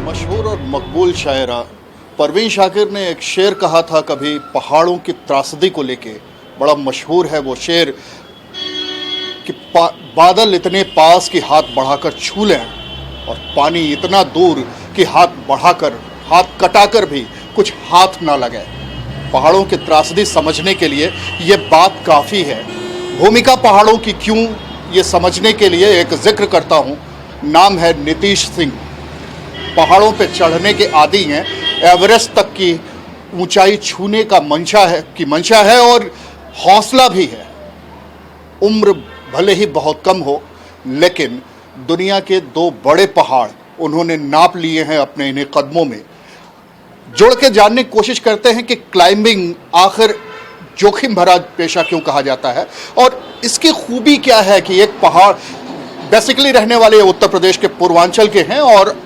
मशहूर और मकबूल शायरा परवीन शाकिर ने एक शेर कहा था कभी पहाड़ों की त्रासदी को लेके, बड़ा मशहूर है वो शेर कि बादल इतने पास कि हाथ बढ़ाकर छू लें और पानी इतना दूर कि हाथ कटाकर भी कुछ हाथ ना लगे। पहाड़ों की त्रासदी समझने के लिए ये बात काफ़ी है। भूमिका पहाड़ों की क्यों, ये समझने के लिए एक जिक्र करता हूँ। नाम है नीतीश सिंह। पहाड़ों पे चढ़ने के आदी हैं, एवरेस्ट तक की ऊंचाई छूने का मंशा है और हौसला भी है। उम्र भले ही बहुत कम हो, लेकिन दुनिया के 2 बड़े पहाड़ उन्होंने नाप लिए हैं अपने इन्हीं कदमों में। जोड़ के जानने की कोशिश करते हैं कि क्लाइंबिंग आखिर जोखिम भरा पेशा क्यों कहा जाता है और इसकी खूबी क्या है कि एक पहाड़ बेसिकली रहने वाले उत्तर प्रदेश के पूर्वांचल के हैं और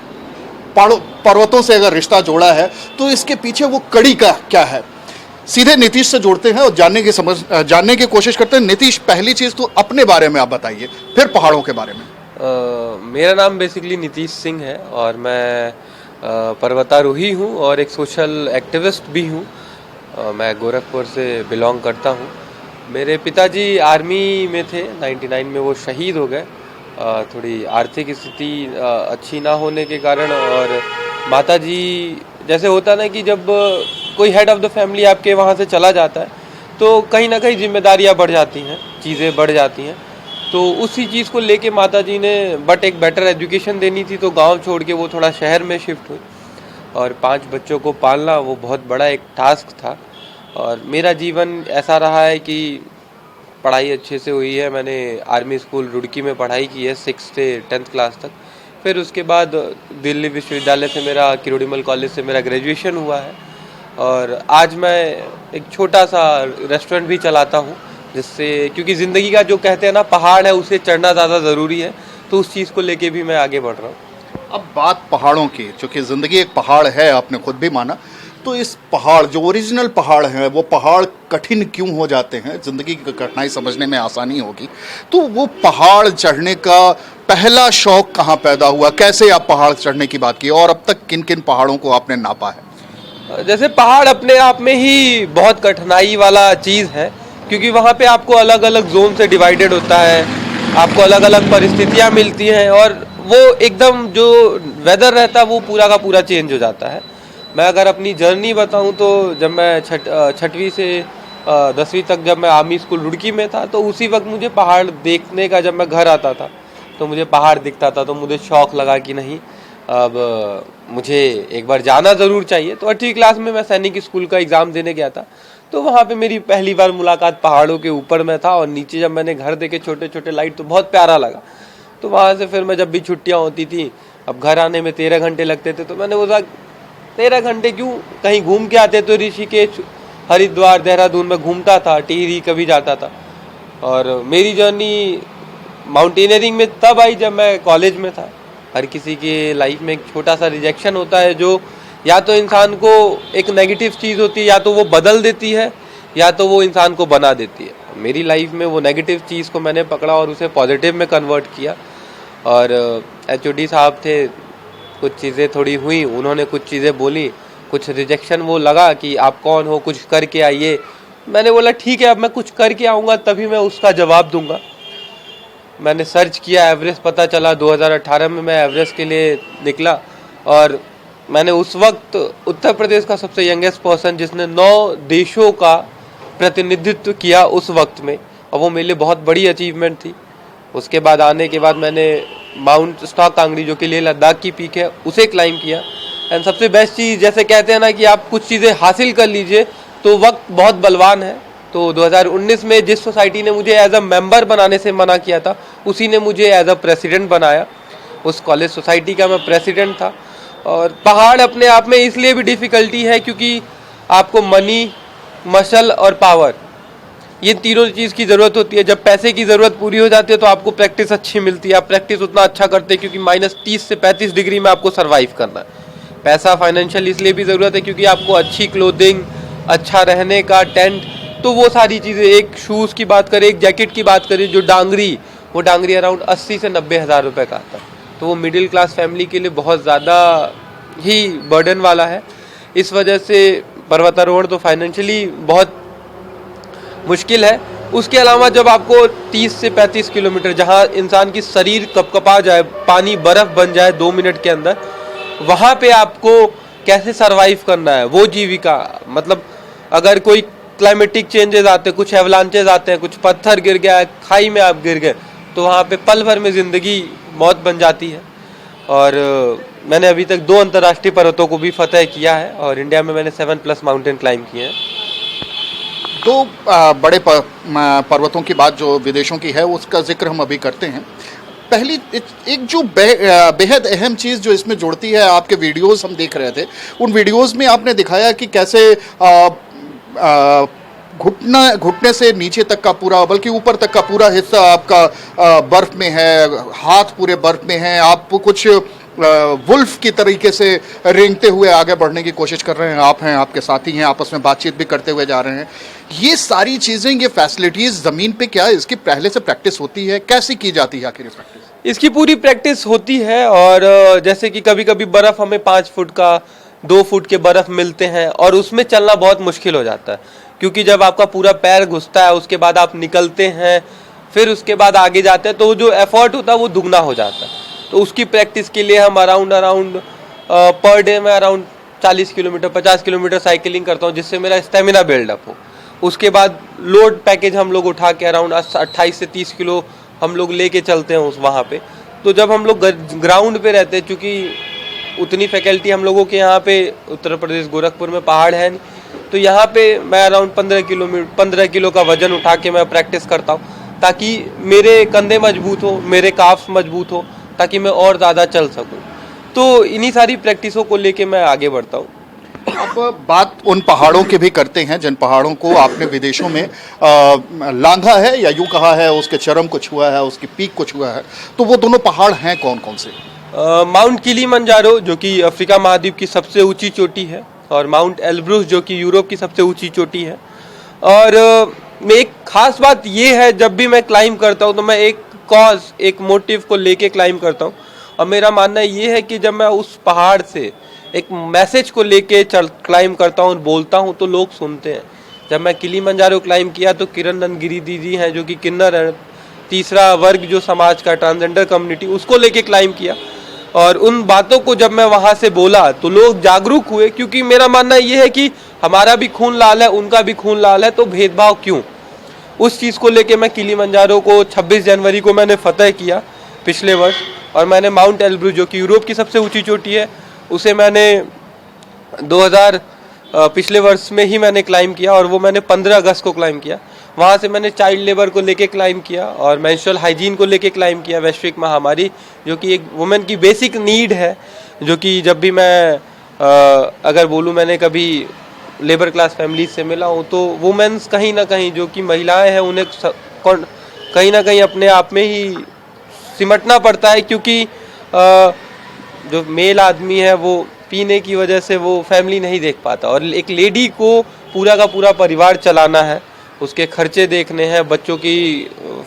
पर्वतों से अगर रिश्ता जोड़ा है तो इसके पीछे वो कड़ी का क्या है। सीधे नीतीश से जोड़ते हैं और जानने की कोशिश करते हैं। नीतीश, पहली चीज़ तो अपने बारे में आप बताइए, फिर पहाड़ों के बारे में। मेरा नाम बेसिकली नीतीश सिंह है और मैं पर्वतारोही हूँ और एक सोशल एक्टिविस्ट भी हूँ। मैं गोरखपुर से बिलोंग करता हूँ। मेरे पिताजी आर्मी में थे, 99 में वो शहीद हो गए। थोड़ी आर्थिक स्थिति अच्छी ना होने के कारण, और माताजी, जैसे होता ना कि जब कोई हेड ऑफ़ द फैमिली आपके वहाँ से चला जाता है तो कहीं ना कहीं जिम्मेदारियाँ बढ़ जाती हैं, चीज़ें बढ़ जाती हैं। तो उसी चीज़ को लेके माताजी ने एक बेटर एजुकेशन देनी थी तो गांव छोड़ के वो थोड़ा शहर में शिफ्ट हुई और 5 बच्चों को पालना वो बहुत बड़ा एक टास्क था। और मेरा जीवन ऐसा रहा है कि पढ़ाई अच्छे से हुई है। मैंने आर्मी स्कूल रुड़की में पढ़ाई की है 6 से 10th क्लास तक। फिर उसके बाद दिल्ली विश्वविद्यालय से मेरा, किरोड़ीमल कॉलेज से मेरा ग्रेजुएशन हुआ है और आज मैं एक छोटा सा रेस्टोरेंट भी चलाता हूँ, जिससे, क्योंकि ज़िंदगी का जो कहते हैं ना पहाड़ है उसे चढ़ना ज़्यादा ज़रूरी है, तो उस चीज़ को लेके भी मैं आगे बढ़ रहा हूँ। अब बात पहाड़ों की, चूँकि ज़िंदगी एक पहाड़ है, आपने खुद भी माना, तो इस पहाड़, जो ओरिजिनल पहाड़ हैं, वो पहाड़ कठिन क्यों हो जाते हैं? ज़िंदगी की कठिनाई समझने में आसानी होगी। तो वो पहाड़ चढ़ने का पहला शौक़ कहाँ पैदा हुआ? कैसे आप पहाड़ चढ़ने की बात की और अब तक किन किन पहाड़ों को आपने नापा है? जैसे पहाड़ अपने आप में ही बहुत कठिनाई वाला चीज़ है, क्योंकि वहाँ पे आपको अलग अलग जोन से डिवाइडेड होता है, आपको अलग अलग परिस्थितियाँ मिलती हैं और वो एकदम जो वेदर रहता है वो पूरा का पूरा चेंज हो जाता है। मैं अगर अपनी जर्नी बताऊं तो जब मैं 6वीं से 10वीं तक जब मैं आर्मी स्कूल रुड़की में था तो उसी वक्त मुझे पहाड़ देखने का, जब मैं घर आता था तो मुझे पहाड़ दिखता था, तो मुझे शौक़ लगा कि नहीं, अब मुझे एक बार जाना ज़रूर चाहिए। तो 8वीं क्लास में मैं सैनिक स्कूल का एग्ज़ाम देने गया था, तो वहाँ पे मेरी पहली बार मुलाकात पहाड़ों के ऊपर में था और नीचे जब मैंने घर देखे छोटे छोटे लाइट तो बहुत प्यारा लगा। तो वहाँ से फिर मैं, जब भी छुट्टियाँ होती थी, अब घर आने में 13 घंटे लगते थे, तो मैंने बोला 13 घंटे क्यों, कहीं घूम के आते। तो ऋषिकेश, हरिद्वार, देहरादून में घूमता था, टिहरी कभी जाता था। और मेरी जर्नी माउंटेनियरिंग में तब आई जब मैं कॉलेज में था। हर किसी के लाइफ में एक छोटा सा रिजेक्शन होता है जो या तो इंसान को एक नेगेटिव चीज़ होती है, या तो वो बदल देती है, या तो वो इंसान को बना देती है। मेरी लाइफ में वो नेगेटिव चीज़ को मैंने पकड़ा और उसे पॉजिटिव में कन्वर्ट किया। और HOD साहब थे, कुछ चीज़ें थोड़ी हुई, उन्होंने कुछ चीज़ें बोली, कुछ रिजेक्शन वो लगा कि आप कौन हो, कुछ करके आइए। मैंने बोला ठीक है, अब मैं कुछ करके आऊँगा तभी मैं उसका जवाब दूंगा। मैंने सर्च किया, एवरेस्ट पता चला। 2018 में मैं एवरेस्ट के लिए निकला और मैंने उस वक्त उत्तर प्रदेश का सबसे यंगेस्ट पर्सन जिसने 9 देशों का प्रतिनिधित्व किया उस वक्त में, और वो मेरे लिए बहुत बड़ी अचीवमेंट थी। उसके बाद आने के बाद मैंने माउंट स्टॉक कांगड़ी, जो कि लेह लद्दाख की पीक है, उसे क्लाइंब किया। एंड सबसे बेस्ट चीज़, जैसे कहते हैं ना कि आप कुछ चीज़ें हासिल कर लीजिए, तो वक्त बहुत बलवान है। तो 2019 में जिस सोसाइटी ने मुझे एज अ मेंबर बनाने से मना किया था, उसी ने मुझे एज अ प्रेसिडेंट बनाया। उस कॉलेज सोसाइटी का मैं प्रेसिडेंट था। और पहाड़ अपने आप में इसलिए भी डिफ़िकल्टी है क्योंकि आपको मनी, मसल और पावर, ये तीनों चीज़ की ज़रूरत होती है। जब पैसे की ज़रूरत पूरी हो जाती है तो आपको प्रैक्टिस अच्छी मिलती है। आप प्रैक्टिस उतना अच्छा करते हैं क्योंकि -30 से 35 डिग्री में आपको सर्वाइव करना है। पैसा फाइनेंशियल इसलिए भी ज़रूरत है क्योंकि आपको अच्छी क्लोथिंग, अच्छा रहने का टेंट, तो वो सारी चीज़ें, एक शूज़ की बात करें, एक जैकेट की बात करें, जो डांगरी, वो डांगरी अराउंड 80 से 90 हज़ार रुपये का आता है। तो वो मिडिल क्लास फैमिली के लिए बहुत ज़्यादा ही बर्डन वाला है। इस वजह से पर्वतारोहण तो फाइनेंशियली बहुत मुश्किल है। उसके अलावा जब आपको 30 से 35 किलोमीटर, जहाँ इंसान की शरीर कपकपा जाए, पानी बर्फ़ बन जाए 2 मिनट के अंदर, वहाँ पे आपको कैसे सरवाइव करना है, वो जीविका, मतलब अगर कोई क्लाइमेटिक चेंजेस आते हैं, कुछ एवलांचेस आते हैं, कुछ पत्थर गिर गया है, खाई में आप गिर गए, तो वहाँ पे पल भर में ज़िंदगी मौत बन जाती है। और मैंने अभी तक 2 अंतर्राष्ट्रीय पर्वतों को भी फतह किया है और इंडिया में मैंने 7+ माउंटेन क्लाइंब किए हैं। 2 बड़े पर्वतों की बात जो विदेशों की है उसका जिक्र हम अभी करते हैं। पहली एक जो बेहद अहम चीज़ जो इसमें जुड़ती है, आपके वीडियोस हम देख रहे थे, उन वीडियोस में आपने दिखाया कि कैसे घुटने से नीचे तक का पूरा, बल्कि ऊपर तक का पूरा हिस्सा आपका बर्फ में है, हाथ पूरे बर्फ में हैं, आप कुछ वुल्फ की तरीके से रेंगते हुए आगे बढ़ने की कोशिश कर रहे हैं। आप हैं, आपके साथी हैं, आपस में बातचीत भी करते हुए जा रहे हैं। ये सारी चीज़ें, ये फैसिलिटीज़ ज़मीन पे क्या है, इसकी पहले से प्रैक्टिस होती है, कैसी की जाती है आखिर प्रैक्टिस? इसकी पूरी प्रैक्टिस होती है। और जैसे कि कभी कभी बर्फ़ हमें 5 फुट का, 2 फुट के बर्फ़ मिलते हैं और उसमें चलना बहुत मुश्किल हो जाता है, क्योंकि जब आपका पूरा पैर घुसता है, उसके बाद आप निकलते हैं, फिर उसके बाद आगे जाते हैं, तो जो एफर्ट होता है वो दुगना हो जाता है। तो उसकी प्रैक्टिस के लिए हम अराउंड पर डे में अराउंड 40 किलोमीटर 50 किलोमीटर साइकिलिंग करता हूँ, जिससे मेरा स्टेमिना बिल्डअप हो। उसके बाद लोड पैकेज हम लोग उठा के अराउंड 28 से 30 किलो हम लोग लेके चलते हैं उस वहाँ पे। तो जब हम लोग ग्राउंड पे रहते हैं, चूँकि उतनी फैकल्टी हम लोगों के यहाँ पे उत्तर प्रदेश गोरखपुर में पहाड़ है नहीं, तो यहाँ पे मैं अराउंड 15 किलो का वजन उठा के मैं प्रैक्टिस करता हूँ, ताकि मेरे कंधे मजबूत हो, मेरे काफ्स मजबूत हो, ताकि मैं और ज़्यादा चल सकूँ। तो इन्हीं सारी प्रैक्टिसों को लेके मैं आगे बढ़ता हूँ। अब बात उन पहाड़ों की भी करते हैं जिन पहाड़ों को आपने विदेशों में लांघा है, या यूँ कहा है उसके चरम को छुआ है, उसकी पीक को छुआ है। तो वो दोनों पहाड़ हैं कौन कौन से? माउंट किलीमंजारो, जो कि अफ्रीका महाद्वीप की सबसे ऊंची चोटी है, और माउंट एल्ब्रुस, जो कि यूरोप की सबसे ऊंची चोटी है। और एक खास बात ये है, जब भी मैं क्लाइंब करता हूँ तो मैं एक कॉज, एक मोटिव को लेके क्लाइंब करता हूँ। और मेरा मानना ये है कि जब मैं उस पहाड़ से एक मैसेज को लेके क्लाइंब करता हूँ और बोलता हूँ, तो लोग सुनते हैं। जब मैं किलीमंजारो क्लाइंब किया तो किरण नंदगिरी दीदी हैं, जो कि किन्नर है, तीसरा वर्ग जो समाज का, ट्रांसजेंडर कम्युनिटी, उसको लेके क्लाइंब किया। और उन बातों को जब मैं वहाँ से बोला तो लोग जागरूक हुए, क्योंकि मेरा मानना ये है कि हमारा भी खून लाल है, उनका भी खून लाल है, तो भेदभाव क्यों। उस चीज़ को लेके मैं किलीमंजारो को 26 जनवरी को मैंने फतह किया पिछले वर्ष। और मैंने माउंट एल्ब्रुस, जो कि यूरोप की सबसे ऊंची चोटी है, उसे मैंने 2000 पिछले वर्ष में ही मैंने क्लाइंब किया, और वो मैंने 15 अगस्त को क्लाइंब किया। वहाँ से मैंने चाइल्ड लेबर को लेके क्लाइंब किया और मेंस्ट्रुअल हाइजीन को लेके क्लाइंब किया। वैश्विक महामारी, जो कि एक वुमेन की बेसिक नीड है, जो कि जब भी मैं अगर बोलूँ, मैंने कभी लेबर क्लास फैमिली से मिला हूँ, तो वुमेन्स कहीं ना कहीं, जो कि महिलाएं हैं, उन्हें कहीं ना कहीं अपने आप में ही सिमटना पड़ता है, क्योंकि जो मेल आदमी है वो पीने की वजह से वो फैमिली नहीं देख पाता, और एक लेडी को पूरा का पूरा परिवार चलाना है, उसके खर्चे देखने हैं, बच्चों की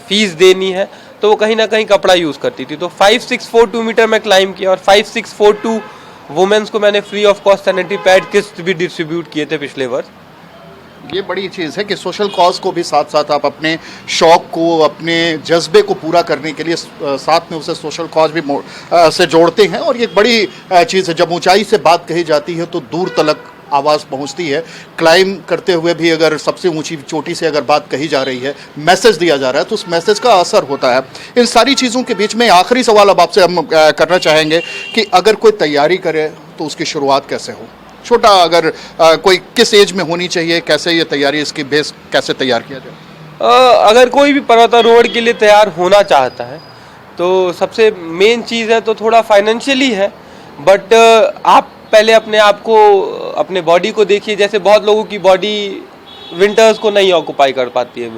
फीस देनी है, तो वो कहीं ना कहीं कपड़ा यूज़ करती थी। तो 5642 मीटर में क्लाइंब किया, और 5642 वुमेन्स को मैंने free of cost sanitary pad kits भी डिस्ट्रीब्यूट किए थे पिछले वर्ष। ये बड़ी चीज़ है कि सोशल कॉज को भी साथ साथ आप अपने शौक को, अपने जज्बे को पूरा करने के लिए साथ में उसे सोशल कॉज भी से जोड़ते हैं, और ये बड़ी चीज़ है। जब ऊंचाई से बात कही जाती है तो दूर तलक आवाज़ पहुंचती है। क्लाइंब करते हुए भी अगर सबसे ऊंची चोटी से अगर बात कही जा रही है, मैसेज दिया जा रहा है, तो उस मैसेज का असर होता है। इन सारी चीज़ों के बीच में आखिरी सवाल अब आपसे हम करना चाहेंगे कि अगर कोई तैयारी करे तो उसकी शुरुआत कैसे हो? छोटा, अगर कोई किस एज में होनी चाहिए, कैसे ये तैयारी, इसकी बेस कैसे तैयार किया जाए? अगर कोई भी पर्वतारोहण के लिए तैयार होना चाहता है, तो सबसे मेन चीज़ है तो थोड़ा फाइनेंशियली है, बट आप पहले अपने आप को, अपने बॉडी को देखिए। जैसे बहुत लोगों की बॉडी विंटर्स को नहीं ऑक्यूपाई कर पाती है,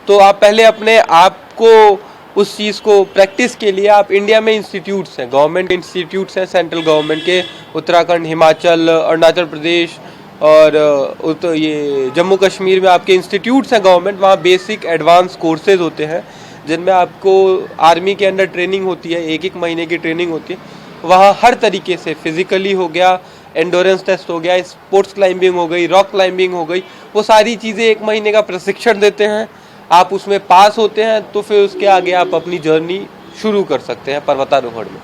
तो आप पहले अपने आप को उस चीज़ को प्रैक्टिस के लिए, आप इंडिया में इंस्टीट्यूट्स हैं, गवर्नमेंट इंस्टीट्यूट्स हैं, सेंट्रल गवर्नमेंट के, उत्तराखंड, हिमाचल, अरुणाचल प्रदेश, और तो ये जम्मू कश्मीर में आपके इंस्टीट्यूट्स हैं गवर्नमेंट, वहाँ बेसिक एडवांस कोर्सेज होते हैं जिनमें आपको आर्मी के अंडर ट्रेनिंग होती है, 1-1 महीने की ट्रेनिंग होती है। वहाँ हर तरीके से फिजिकली हो गया, एंडोरेंस टेस्ट हो गया, स्पोर्ट्स क्लाइंबिंग हो गई, रॉक क्लाइंबिंग हो गई, वो सारी चीज़ें 1 महीने का प्रशिक्षण देते हैं। आप उसमें पास होते हैं तो फिर उसके आगे आप अपनी जर्नी शुरू कर सकते हैं पर्वतारोहण में।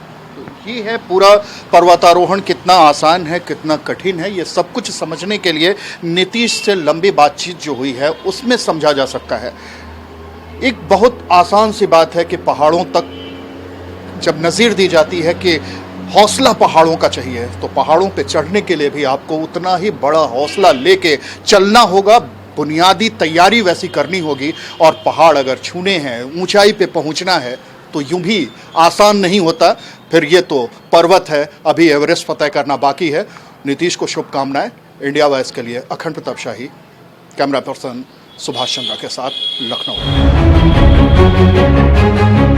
ये है पूरा पर्वतारोहण कितना आसान है, कितना कठिन है, ये सब कुछ समझने के लिए नीतीश से लंबी बातचीत जो हुई है उसमें समझा जा सकता है। एक बहुत आसान सी बात है कि पहाड़ों तक जब नज़ीर दी जाती है कि हौसला पहाड़ों का चाहिए, तो पहाड़ों पे चढ़ने के लिए भी आपको उतना ही बड़ा हौसला लेके चलना होगा, बुनियादी तैयारी वैसी करनी होगी। और पहाड़ अगर छूने हैं, ऊंचाई पे पहुंचना है तो यूं भी आसान नहीं होता। फिर ये तो पर्वत है, अभी एवरेस्ट फतह करना बाकी है। नीतीश को शुभकामनाएं। इंडिया वॉइस के लिए अखंड प्रताप शाही, कैमरा पर्सन सुभाष चंद्रा के साथ, लखनऊ।